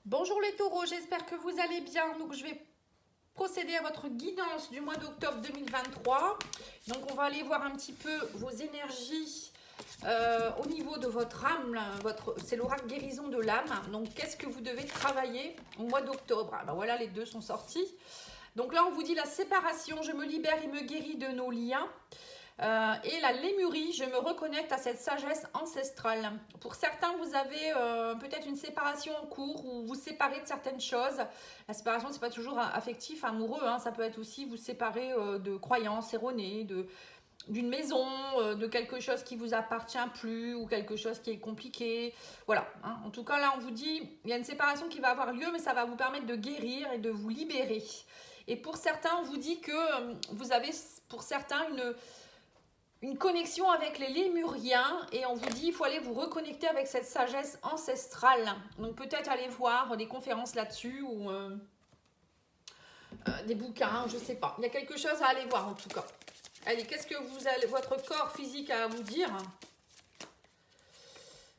Bonjour les taureaux, j'espère que vous allez bien. Donc je vais procéder à votre guidance du mois d'octobre 2023. Donc on va aller voir un petit peu vos énergies au niveau de votre âme. C'est l'oracle guérison de l'âme. Donc qu'est-ce que vous devez travailler au mois d'octobre? Ah ben voilà, les deux sont sortis. Donc là on vous dit la séparation, je me libère et me guéris de nos liens. Et la lémurie, je me reconnecte à cette sagesse ancestrale. Pour certains, vous avez peut-être une séparation en cours ou vous séparez de certaines choses. La séparation, c'est pas toujours affectif, amoureux. Hein. Ça peut être aussi vous séparer de croyances erronées, d'une maison, de quelque chose qui vous appartient plus ou quelque chose qui est compliqué. Voilà. Hein. En tout cas, là, on vous dit, il y a une séparation qui va avoir lieu, mais ça va vous permettre de guérir et de vous libérer. Et pour certains, on vous dit que vous avez, pour certains, une connexion avec les lémuriens et on vous dit il faut aller vous reconnecter avec cette sagesse ancestrale. Donc peut-être aller voir des conférences là-dessus ou des bouquins, je sais pas. Il y a quelque chose à aller voir en tout cas. Allez, qu'est-ce que votre corps physique a à vous dire?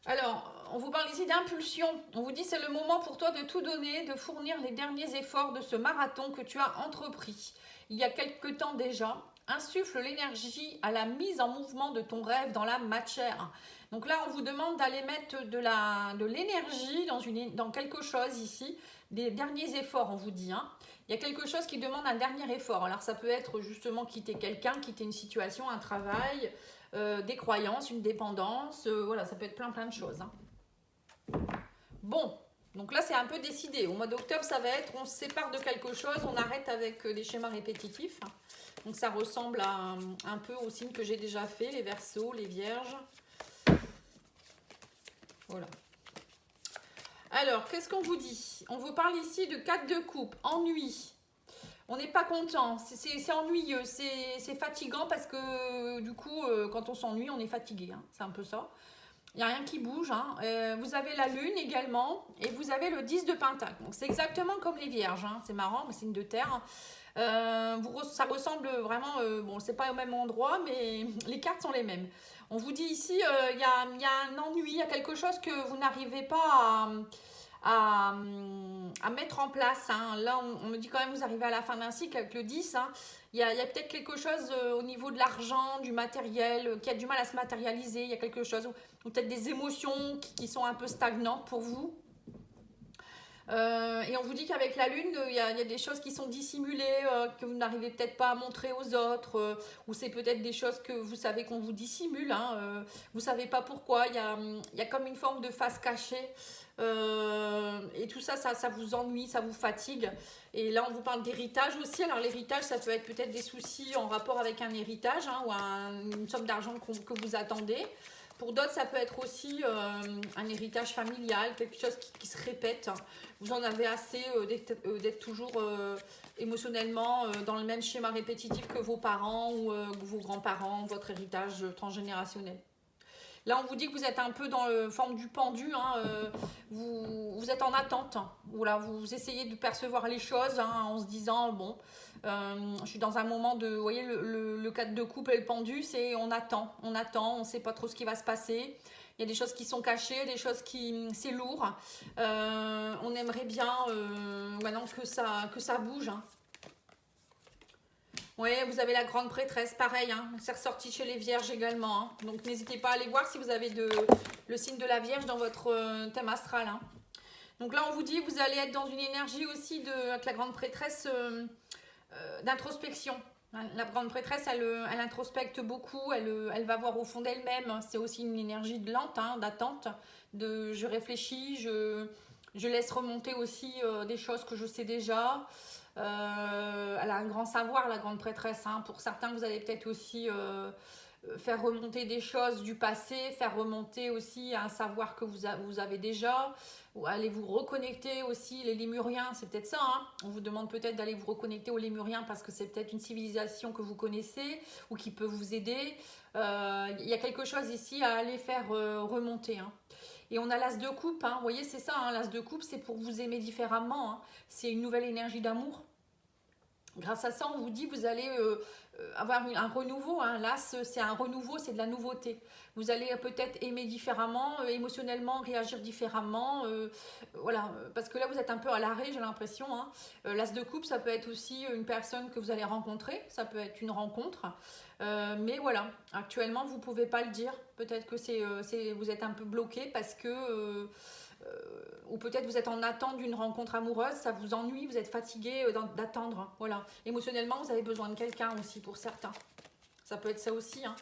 Alors, on vous parle ici d'impulsion. On vous dit c'est le moment pour toi de tout donner, de fournir les derniers efforts de ce marathon que tu as entrepris il y a quelque temps déjà. Insuffle l'énergie à la mise en mouvement de ton rêve dans la matière. Donc là, on vous demande d'aller mettre de l'énergie dans quelque chose ici, des derniers efforts, on vous dit. Hein. Il y a quelque chose qui demande un dernier effort. Alors ça peut être justement quitter quelqu'un, quitter une situation, un travail, des croyances, une dépendance, voilà, ça peut être plein de choses. Hein. Bon, donc là c'est un peu décidé. Au mois d'octobre, ça va être on se sépare de quelque chose, on arrête avec des schémas répétitifs. Donc ça ressemble à un peu aux signes que j'ai déjà fait, les Verseaux, les Vierges. Voilà. Alors, qu'est-ce qu'on vous dit? On vous parle ici de 4 de coupe, ennui. On n'est pas content, c'est ennuyeux, c'est fatigant parce que du coup, quand on s'ennuie, on est fatigué. Hein. C'est un peu ça. Il n'y a rien qui bouge. Hein. Vous avez la lune également et vous avez le 10 de pentacle. Donc c'est exactement comme les vierges. Hein. C'est marrant, mais c'est une de terre. Ça ressemble vraiment, bon, c'est pas au même endroit, mais les cartes sont les mêmes. On vous dit ici, il y a un ennui, il y a quelque chose que vous n'arrivez pas à mettre en place. Hein. Là, on me dit quand même, vous arrivez à la fin d'un cycle avec le 10. Hein. Il y a peut-être quelque chose au niveau de l'argent, du matériel, qui a du mal à se matérialiser. Il y a quelque chose, ou peut-être des émotions qui sont un peu stagnantes pour vous. Et on vous dit qu'avec la lune, il y a des choses qui sont dissimulées, que vous n'arrivez peut-être pas à montrer aux autres, ou c'est peut-être des choses que vous savez qu'on vous dissimule. Hein, vous ne savez pas pourquoi. Il y a comme une forme de face cachée. Et tout ça, ça vous ennuie, ça vous fatigue. Et là, on vous parle d'héritage aussi. Alors l'héritage, ça peut être peut-être des soucis en rapport avec un héritage, hein, ou une somme d'argent que vous attendez. Pour d'autres, ça peut être aussi un héritage familial, quelque chose qui se répète. Vous en avez assez d'être toujours émotionnellement dans le même schéma répétitif que vos parents ou vos grands-parents, votre héritage transgénérationnel. Là, on vous dit que vous êtes un peu dans la forme du pendu. Hein, vous êtes en attente. Voilà, vous essayez de percevoir les choses hein, en se disant bon, je suis dans un moment de. Vous voyez, le cadre de coupe et le pendu, c'est on attend, on ne sait pas trop ce qui va se passer. Il y a des choses qui sont cachées, des choses qui. C'est lourd. On aimerait bien maintenant que ça bouge. Hein. Oui, vous avez la grande prêtresse, pareil, hein, c'est ressorti chez les vierges également. Hein. Donc n'hésitez pas à aller voir si vous avez le signe de la vierge dans votre thème astral. Hein. Donc là, on vous dit vous allez être dans une énergie aussi avec la grande prêtresse d'introspection. Hein. La grande prêtresse, elle introspecte beaucoup, elle va voir au fond d'elle-même. C'est aussi une énergie de lente, hein, d'attente, de je réfléchis, je laisse remonter aussi des choses que je sais déjà. Elle a un grand savoir, la grande prêtresse. Hein. Pour certains, vous allez peut-être aussi faire remonter des choses du passé, faire remonter aussi un savoir que vous avez déjà, ou allez vous reconnecter aussi les Lémuriens, c'est peut-être ça. Hein. On vous demande peut-être d'aller vous reconnecter aux Lémuriens parce que c'est peut-être une civilisation que vous connaissez ou qui peut vous aider. Il y a quelque chose ici à aller faire remonter. Hein. Et on a l'as de coupe, hein. Vous voyez, c'est ça, hein, l'as de coupe, c'est pour vous aimer différemment. Hein. C'est une nouvelle énergie d'amour. Grâce à ça, on vous dit, vous allez avoir un renouveau. Hein. Là, c'est un renouveau, c'est de la nouveauté. Vous allez peut-être aimer différemment, émotionnellement, réagir différemment. Voilà, parce que là, vous êtes un peu à l'arrêt, j'ai l'impression. Hein. L'as de coupe, ça peut être aussi une personne que vous allez rencontrer. Ça peut être une rencontre. Mais voilà, actuellement, vous ne pouvez pas le dire. Peut-être que vous êtes un peu bloqué parce que... ou peut-être vous êtes en attente d'une rencontre amoureuse, ça vous ennuie, vous êtes fatigué d'attendre. Voilà. Émotionnellement, vous avez besoin de quelqu'un aussi pour certains. Ça peut être ça aussi. Hein.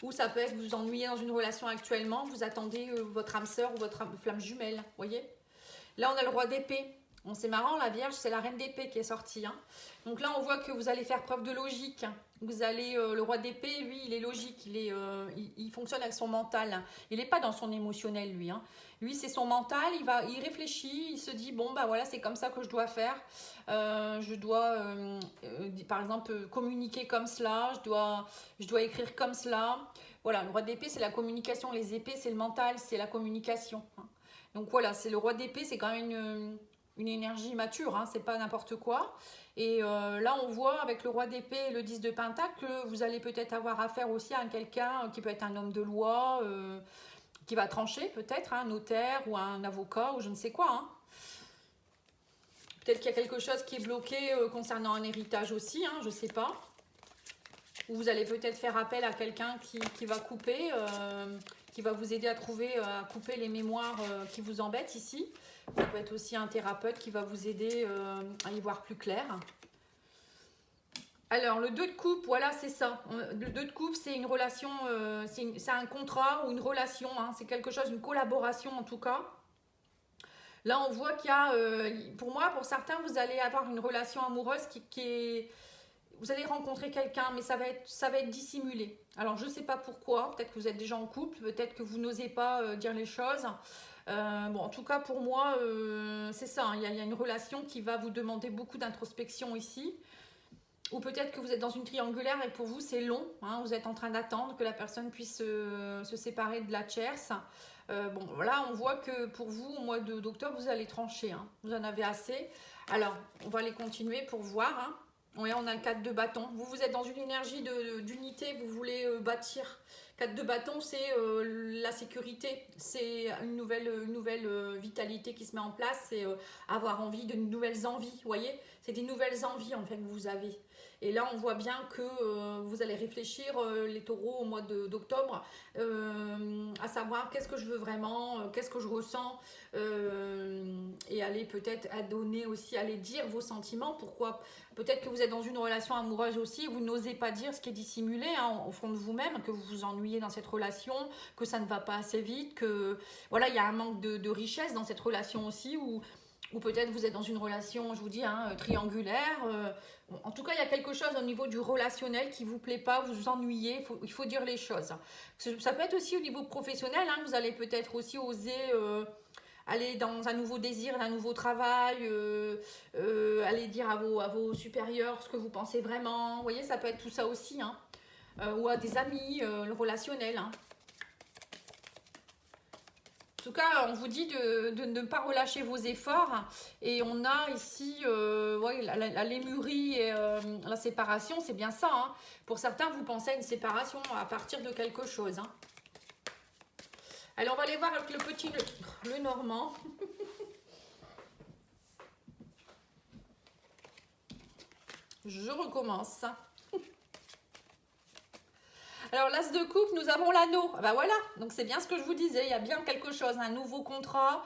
Ou ça peut être vous ennuyez dans une relation actuellement, vous attendez votre âme sœur ou votre flamme jumelle. Vous voyez? Là, on a le roi d'épée. Bon, c'est marrant, la Vierge, c'est la reine d'épée qui est sortie. Hein. Donc là, on voit que vous allez faire preuve de logique. Vous allez, le roi d'épée, lui, il est logique, il fonctionne avec son mental. Il n'est pas dans son émotionnel, lui. Hein. Lui, c'est son mental, il réfléchit, il se dit, bon, bah voilà, c'est comme ça que je dois faire. Je dois, par exemple, communiquer comme cela, je dois écrire comme cela. Voilà, le roi d'épée, c'est la communication. Les épées, c'est le mental, c'est la communication. Hein. Donc voilà, c'est le roi d'épée, c'est quand même une énergie mature, hein, c'est pas n'importe quoi. Et là, on voit avec le roi d'épée et le 10 de pentacle, vous allez peut-être avoir affaire aussi à quelqu'un qui peut être un homme de loi, qui va trancher peut-être, un notaire ou un avocat ou je ne sais quoi. Hein. Peut-être qu'il y a quelque chose qui est bloqué concernant un héritage aussi, hein, je ne sais pas. Ou vous allez peut-être faire appel à quelqu'un qui va couper, qui va vous aider à couper les mémoires qui vous embêtent ici. Ça peut être aussi un thérapeute qui va vous aider à y voir plus clair. Alors, le 2 de coupe, voilà, c'est ça. Le 2 de coupe, c'est une relation, c'est un contrat ou une relation. Hein, c'est quelque chose, une collaboration en tout cas. Là, on voit qu'il y a, pour moi, pour certains, vous allez avoir une relation amoureuse qui est... Vous allez rencontrer quelqu'un, mais ça va être dissimulé. Alors, je ne sais pas pourquoi. Peut-être que vous êtes déjà en couple. Peut-être que vous n'osez pas dire les choses. Bon, en tout cas, pour moi, c'est ça. Hein, il y a une relation qui va vous demander beaucoup d'introspection ici. Ou peut-être que vous êtes dans une triangulaire et pour vous, c'est long. Hein, vous êtes en train d'attendre que la personne puisse se séparer de la tierce. Bon, voilà, on voit que pour vous, au mois d'octobre, vous allez trancher. Hein, vous en avez assez. Alors, on va aller continuer pour voir. Hein. Oui, on a le 4 de bâton. Vous êtes dans une énergie d'unité, vous voulez bâtir. 4 de bâton, c'est la sécurité, c'est une nouvelle vitalité qui se met en place, c'est avoir envie de nouvelles envies, vous voyez? C'est des nouvelles envies en fait que vous avez. Et là, on voit bien que vous allez réfléchir, les taureaux, au mois d'octobre, à savoir qu'est-ce que je veux vraiment, qu'est-ce que je ressens, et aller peut-être aller dire vos sentiments. Pourquoi? Peut-être que vous êtes dans une relation amoureuse aussi, vous n'osez pas dire ce qui est dissimulé hein, au fond de vous-même, que vous vous ennuyez dans cette relation, que ça ne va pas assez vite, que voilà, il y a un manque de richesse dans cette relation aussi, ou peut-être vous êtes dans une relation, je vous dis, hein, triangulaire. En tout cas, il y a quelque chose au niveau du relationnel qui ne vous plaît pas, vous vous ennuyez, il faut dire les choses. Ça peut être aussi au niveau professionnel, hein, vous allez peut-être aussi oser aller dans un nouveau désir, un nouveau travail, aller dire à vos supérieurs ce que vous pensez vraiment. Vous voyez, ça peut être tout ça aussi. Hein. Ou à des amis, le relationnel. Hein. En tout cas, on vous dit de ne pas relâcher vos efforts. Et on a ici ouais, la lémurie et la séparation, c'est bien ça. Hein. Pour certains, vous pensez à une séparation à partir de quelque chose. Hein. Alors, on va aller voir avec le normand. Je recommence. Alors, l'as de coupe, nous avons l'anneau. Ah bah voilà, donc c'est bien ce que je vous disais. Il y a bien quelque chose, un nouveau contrat,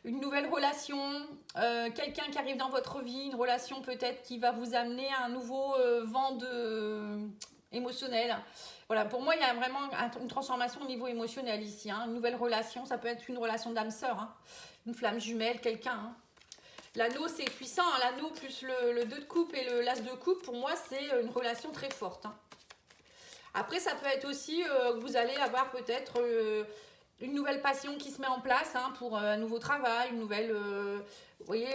une nouvelle relation, quelqu'un qui arrive dans votre vie, une relation peut-être qui va vous amener à un nouveau vent émotionnel. Voilà, pour moi, il y a vraiment une transformation au niveau émotionnel ici. Hein. Une nouvelle relation, ça peut être une relation d'âme-sœur, hein. Une flamme jumelle, quelqu'un. Hein. L'anneau, c'est puissant. Hein. L'anneau plus le 2 de coupe et l'as de coupe, pour moi, c'est une relation très forte. Hein. Après, ça peut être aussi que vous allez avoir peut-être une nouvelle passion qui se met en place hein, pour un nouveau travail, une nouvelle, vous voyez,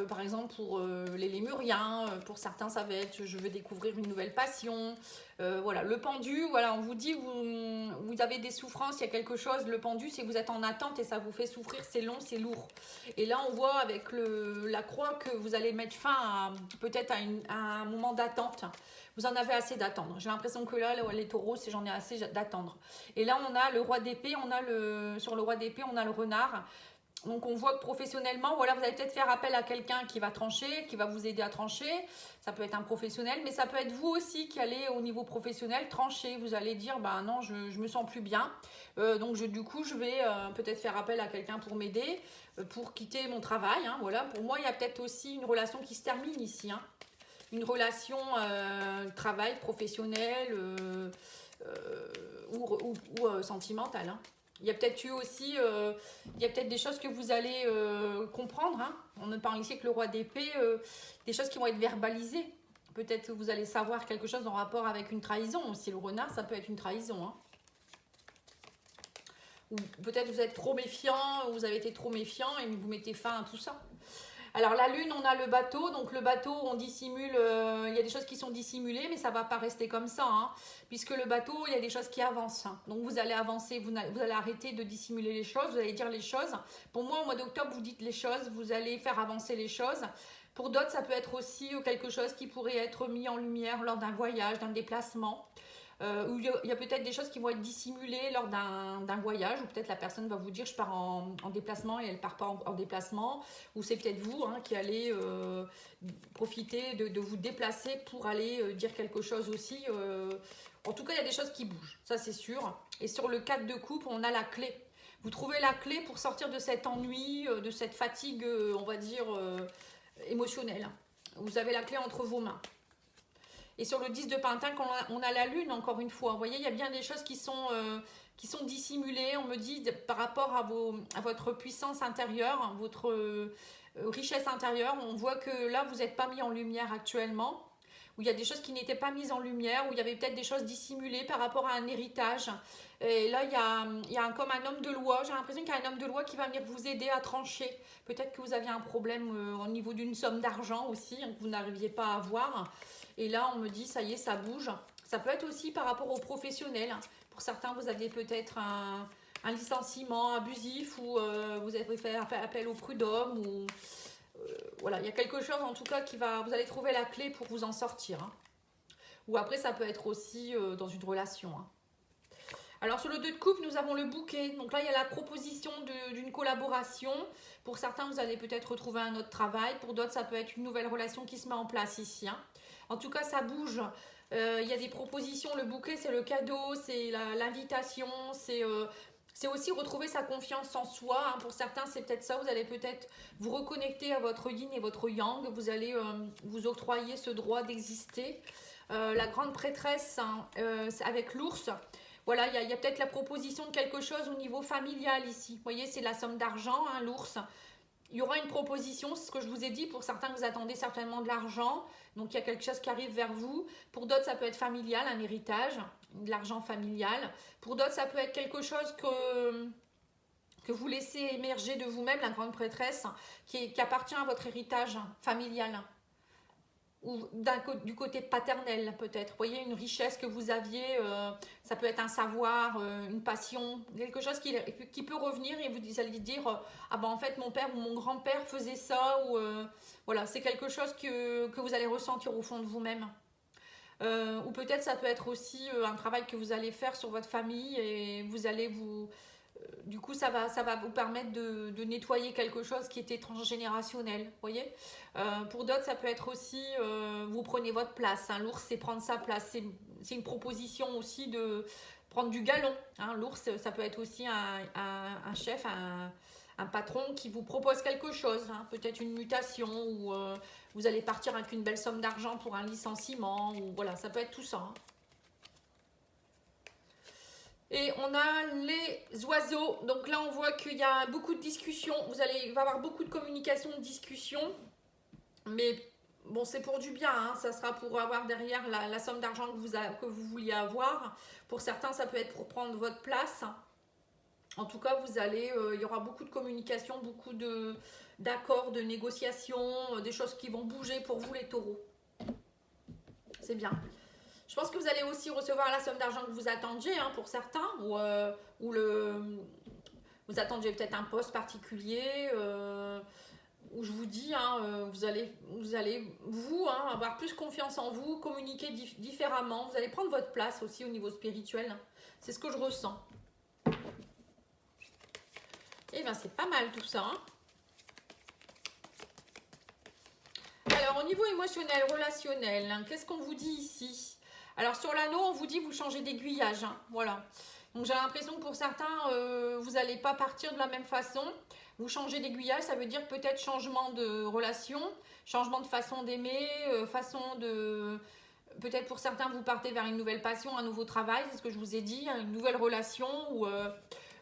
par exemple pour les lémuriens, pour certains ça va être je veux découvrir une nouvelle passion. Voilà, le pendu, voilà, on vous dit vous avez des souffrances, il y a quelque chose, le pendu c'est que vous êtes en attente et ça vous fait souffrir, c'est long, c'est lourd. Et là on voit avec la croix que vous allez mettre fin peut-être à un moment d'attente. Vous en avez assez d'attendre. J'ai l'impression que là, les taureaux, c'est j'en ai assez d'attendre. Et là, on a le roi d'épée, sur le roi d'épée, on a le renard. Donc on voit que professionnellement, voilà, vous allez peut-être faire appel à quelqu'un qui va trancher, qui va vous aider à trancher. Ça peut être un professionnel, mais ça peut être vous aussi qui allez au niveau professionnel trancher. Vous allez dire, bah non, je me sens plus bien. Donc du coup, je vais peut-être faire appel à quelqu'un pour m'aider, pour quitter mon travail. Hein, voilà. Pour moi, il y a peut-être aussi une relation qui se termine ici. Hein. Une relation travail professionnel ou sentimentale. Hein. Il y a peut-être eu aussi, il y a peut-être des choses que vous allez comprendre. Hein. On ne parle ici que le roi d'épée, des choses qui vont être verbalisées. Peut-être que vous allez savoir quelque chose en rapport avec une trahison aussi. Le renard, ça peut être une trahison. Hein. Ou peut-être vous êtes trop méfiant, vous avez été trop méfiant et vous mettez fin à tout ça. Alors la lune, on a le bateau, donc le bateau, on dissimule, il y a des choses qui sont dissimulées, mais ça ne va pas rester comme ça, hein, puisque le bateau, il y a des choses qui avancent. Hein. Donc vous allez avancer, vous allez arrêter de dissimuler les choses, vous allez dire les choses. Pour moi, au mois d'octobre, vous dites les choses, vous allez faire avancer les choses. Pour d'autres, ça peut être aussi quelque chose qui pourrait être mis en lumière lors d'un voyage, d'un déplacement. Où il y a peut-être des choses qui vont être dissimulées lors d'un voyage, ou peut-être la personne va vous dire je pars en déplacement et elle ne part pas en déplacement, ou c'est peut-être vous hein, qui allez profiter de vous déplacer pour aller dire quelque chose aussi. En tout cas, il y a des choses qui bougent, ça c'est sûr. Et sur le 4 de coupe, on a la clé. Vous trouvez la clé pour sortir de cet ennui, de cette fatigue, on va dire, émotionnelle. Vous avez la clé entre vos mains. Et sur le 10 de Pentacle, on a la lune, encore une fois. Vous voyez, il y a bien des choses qui sont dissimulées. On me dit, par rapport à votre puissance intérieure, votre richesse intérieure, on voit que là, vous n'êtes pas mis en lumière actuellement. Où il y a des choses qui n'étaient pas mises en lumière, où il y avait peut-être des choses dissimulées par rapport à un héritage. Et là, il y a comme un homme de loi. J'ai l'impression qu'il y a un homme de loi qui va venir vous aider à trancher. Peut-être que vous aviez un problème au niveau d'une somme d'argent aussi, hein, que vous n'arriviez pas à avoir. Et là, on me dit, ça y est, ça bouge. Ça peut être aussi par rapport aux professionnels. Pour certains, vous aviez peut-être un licenciement abusif ou vous avez fait appel au prud'homme. Ou, voilà, il y a quelque chose en tout cas vous allez trouver la clé pour vous en sortir. Hein. Ou après, ça peut être aussi dans une relation. Hein. Alors sur le 2 de coupe, nous avons le bouquet. Donc là, il y a la proposition d'une collaboration. Pour certains, vous allez peut-être retrouver un autre travail. Pour d'autres, ça peut être une nouvelle relation qui se met en place ici. Hein. En tout cas, ça bouge. Il y a des propositions. Le bouquet, c'est le cadeau, c'est l'invitation, c'est aussi retrouver sa confiance en soi. Hein. Pour certains, c'est peut-être ça. Vous allez peut-être vous reconnecter à votre yin et votre yang. Vous allez vous octroyer ce droit d'exister. La grande prêtresse hein, avec l'ours. Voilà, il y a peut-être la proposition de quelque chose au niveau familial ici. Vous voyez, c'est la somme d'argent, hein, l'ours. Il y aura une proposition, c'est ce que je vous ai dit. Pour certains, vous attendez certainement de l'argent. Donc, il y a quelque chose qui arrive vers vous. Pour d'autres, ça peut être familial, un héritage, de l'argent familial. Pour d'autres, ça peut être quelque chose que vous laissez émerger de vous-même, la grande prêtresse, qui appartient à votre héritage familial. Ou du côté paternel peut-être. Vous voyez, une richesse que vous aviez, ça peut être un savoir, une passion, quelque chose qui peut revenir et vous allez dire, ah ben en fait mon père ou mon grand-père faisait ça, ou voilà, c'est quelque chose que vous allez ressentir au fond de vous-même. Ou peut-être ça peut être aussi un travail que vous allez faire sur votre famille et vous allez du coup, ça va vous permettre de nettoyer quelque chose qui était transgénérationnel, vous voyez. Pour d'autres, ça peut être aussi, vous prenez votre place. Hein. L'ours, c'est prendre sa place. C'est une proposition aussi de prendre du galon. Hein. L'ours, ça peut être aussi un chef, un patron qui vous propose quelque chose. Hein. Peut-être une mutation ou vous allez partir avec une belle somme d'argent pour un licenciement. Ou voilà, ça peut être tout ça. Hein. Et on a les oiseaux. Donc là, on voit qu'il y a beaucoup de discussions. Il va y avoir beaucoup de communication, de discussions. Mais bon, c'est pour du bien. Hein. Ça sera pour avoir derrière la somme d'argent que vous vouliez avoir. Pour certains, ça peut être pour prendre votre place. En tout cas, il y aura beaucoup de communication, beaucoup d'accords, de négociations, des choses qui vont bouger pour vous les taureaux. C'est bien. Je pense que vous allez aussi recevoir la somme d'argent que vous attendiez, hein, pour certains, ou vous attendiez peut-être un poste particulier, où je vous dis, hein, vous allez hein, avoir plus confiance en vous, communiquer différemment, vous allez prendre votre place aussi au niveau spirituel. C'est ce que je ressens. Et bien c'est pas mal tout ça. Hein. Alors au niveau émotionnel, relationnel, hein, qu'est-ce qu'on vous dit ici? Alors sur l'anneau, on vous dit vous changez d'aiguillage. Hein, voilà. Donc j'ai l'impression que pour certains, vous n'allez pas partir de la même façon. Vous changez d'aiguillage, ça veut dire peut-être changement de relation, changement de façon d'aimer, façon de... Peut-être pour certains, vous partez vers une nouvelle passion, un nouveau travail, c'est ce que je vous ai dit, hein, une nouvelle relation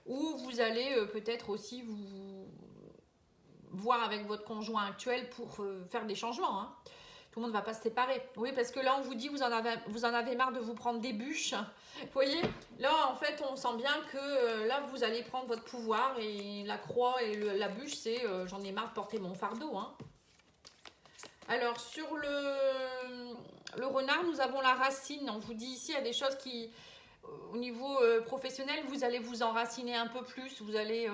où vous allez peut-être aussi vous voir avec votre conjoint actuel pour faire des changements. Hein. Tout le monde ne va pas se séparer. Oui, parce que là, on vous dit, vous en avez marre de vous prendre des bûches. Vous voyez, là, en fait, on sent bien que là, vous allez prendre votre pouvoir et la croix et la bûche, c'est j'en ai marre de porter mon fardeau. Hein. Alors, sur le renard, nous avons la racine. On vous dit ici, il y a des choses qui, au niveau professionnel, vous allez vous enraciner un peu plus. Vous allez...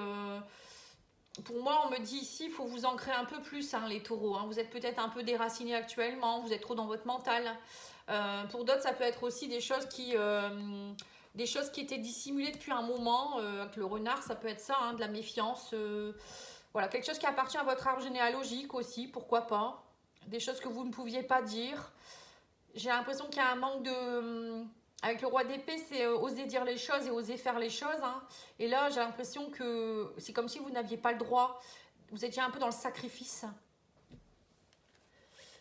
pour moi, on me dit ici, il faut vous ancrer un peu plus, hein, les taureaux. Hein. Vous êtes peut-être un peu déracinés actuellement, vous êtes trop dans votre mental. Pour d'autres, ça peut être aussi des choses qui étaient dissimulées depuis un moment. Avec le renard, ça peut être ça, hein, de la méfiance. Voilà, quelque chose qui appartient à votre arbre généalogique aussi, pourquoi pas. Des choses que vous ne pouviez pas dire. J'ai l'impression qu'il y a un manque de... Avec le roi d'épée, c'est oser dire les choses et oser faire les choses. Hein. Et là, j'ai l'impression que c'est comme si vous n'aviez pas le droit. Vous étiez un peu dans le sacrifice.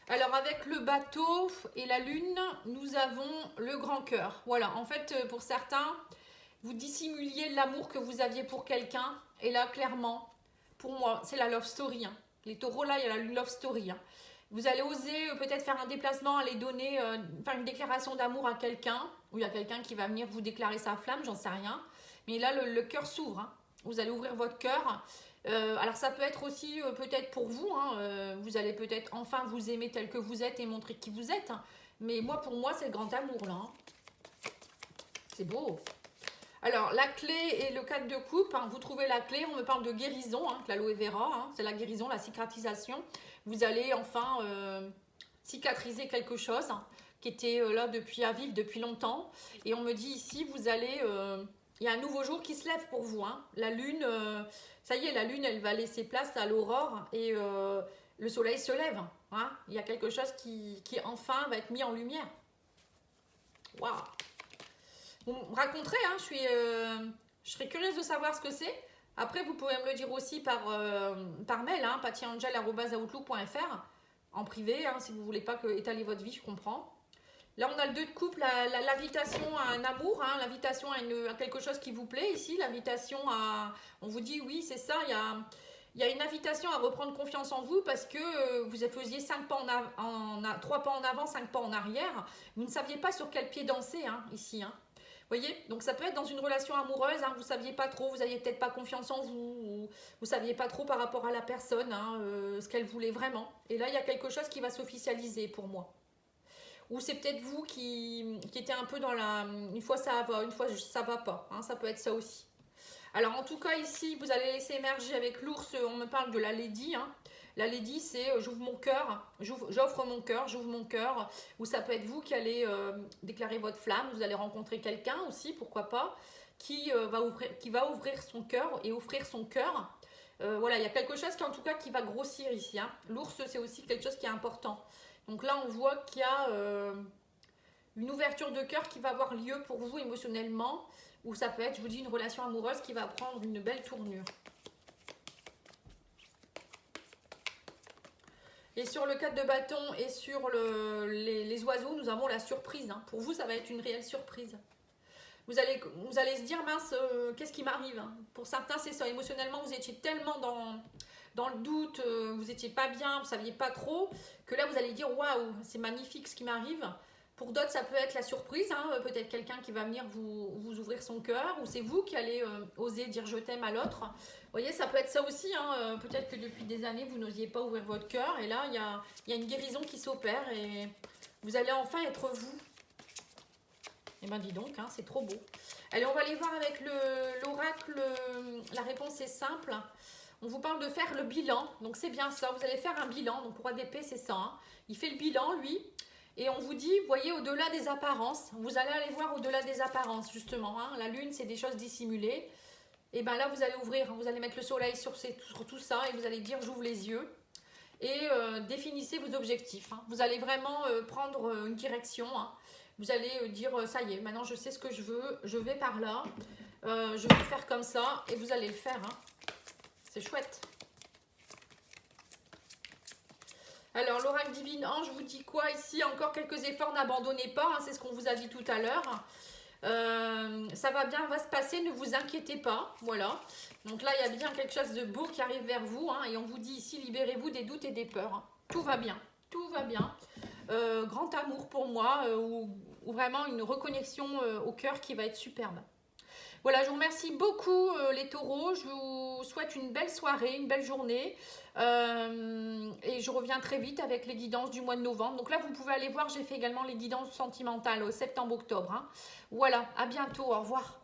Alors, avec le bateau et la lune, nous avons le grand cœur. Voilà, en fait, pour certains, vous dissimuliez l'amour que vous aviez pour quelqu'un. Et là, clairement, pour moi, c'est la love story. Hein. Les taureaux, là, il y a la love story. Hein. Vous allez oser peut-être faire un déplacement, aller donner, faire une déclaration d'amour à quelqu'un, ou il y a quelqu'un qui va venir vous déclarer sa flamme, j'en sais rien. Mais là, le cœur s'ouvre. Hein. Vous allez ouvrir votre cœur. Alors ça peut être aussi peut-être pour vous. Hein, vous allez peut-être enfin vous aimer tel que vous êtes et montrer qui vous êtes. Hein. Mais moi, pour moi, c'est le grand amour là. Hein. C'est beau. Alors, la clé et le 4 de coupe, hein, vous trouvez la clé, on me parle de guérison, hein, l'aloe vera, hein, c'est la guérison, la cicatrisation. Vous allez enfin cicatriser quelque chose hein, qui était là depuis à vivre depuis longtemps. Et on me dit ici, vous allez... il y a un nouveau jour qui se lève pour vous. Hein. La lune, ça y est, la lune, elle va laisser place à l'aurore et le soleil se lève. Hein. Il y a quelque chose qui enfin va être mis en lumière. Waouh! Vous me raconterez, hein, je serais curieuse de savoir ce que c'est. Après, vous pouvez me le dire aussi par mail, hein, pattyangel@outlook.fr, en privé, hein, si vous ne voulez pas étaler votre vie, je comprends. Là, on a le 2 de couple, l'invitation à un amour, hein, l'invitation à quelque chose qui vous plaît ici, l'invitation à... On vous dit, oui, c'est ça, il y a une invitation à reprendre confiance en vous parce que vous faisiez 3 pas en avant, 5 pas en arrière. Vous ne saviez pas sur quel pied danser, hein, ici, hein. Vous voyez, donc ça peut être dans une relation amoureuse, hein, vous ne saviez pas trop, vous n'aviez peut-être pas confiance en vous, vous ne saviez pas trop par rapport à la personne, hein, ce qu'elle voulait vraiment. Et là, il y a quelque chose qui va s'officialiser pour moi. Ou c'est peut-être vous qui étiez un peu dans la... Une fois ça va, une fois ça va pas, hein, ça peut être ça aussi. Alors en tout cas ici, vous allez laisser émerger avec l'ours, on me parle de la lady, hein. La lady, c'est j'ouvre mon cœur, j'offre mon cœur, j'ouvre mon cœur. Ou ça peut être vous qui allez déclarer votre flamme. Vous allez rencontrer quelqu'un aussi, pourquoi pas, qui va ouvrir son cœur et offrir son cœur. Voilà, il y a quelque chose qui en tout cas qui va grossir ici. Hein. L'ours, c'est aussi quelque chose qui est important. Donc là, on voit qu'il y a une ouverture de cœur qui va avoir lieu pour vous émotionnellement. Ou ça peut être, je vous dis, une relation amoureuse qui va prendre une belle tournure. Et sur le 4 de bâton et sur les oiseaux, nous avons la surprise. Hein. Pour vous, ça va être une réelle surprise. Vous allez se dire, mince, qu'est-ce qui m'arrive hein. Pour certains, c'est ça. Émotionnellement, vous étiez tellement dans le doute, vous n'étiez pas bien, vous ne saviez pas trop, que là, vous allez dire, waouh, c'est magnifique ce qui m'arrive. Pour d'autres, ça peut être la surprise, hein, peut-être quelqu'un qui va venir vous ouvrir son cœur, ou c'est vous qui allez oser dire je t'aime à l'autre. Vous voyez, ça peut être ça aussi, hein, peut-être que depuis des années, vous n'osiez pas ouvrir votre cœur, et là, il y a une guérison qui s'opère, et vous allez enfin être vous. Eh ben dis donc, hein, c'est trop beau. Allez, on va aller voir avec l'oracle, la réponse est simple. On vous parle de faire le bilan, donc c'est bien ça, vous allez faire un bilan, donc roi d'épée c'est ça, hein. Il fait le bilan lui, et on vous dit, voyez au-delà des apparences, vous allez aller voir au-delà des apparences justement, hein. La lune c'est des choses dissimulées, et bien là vous allez ouvrir, hein. Vous allez mettre le soleil sur tout ça, et vous allez dire j'ouvre les yeux, et définissez vos objectifs, hein. Vous allez vraiment prendre une direction, hein. Vous allez dire ça y est, maintenant je sais ce que je veux, je vais par là, je vais faire comme ça, et vous allez le faire, hein. C'est chouette. Alors, l'oracle divine ange vous dit quoi ici? Encore quelques efforts, n'abandonnez pas, hein, c'est ce qu'on vous a dit tout à l'heure. Ça va bien, va se passer, ne vous inquiétez pas. Voilà. Donc là, il y a bien quelque chose de beau qui arrive vers vous, hein, et on vous dit ici, libérez-vous des doutes et des peurs, hein. Tout va bien, tout va bien. Grand amour pour moi, ou vraiment une reconnexion au cœur qui va être superbe. Voilà, je vous remercie beaucoup les taureaux. Je vous souhaite une belle soirée, une belle journée. Et je reviens très vite avec les guidances du mois de novembre. Donc là, vous pouvez aller voir, j'ai fait également les guidances sentimentales au septembre-octobre, hein. Voilà, à bientôt, au revoir.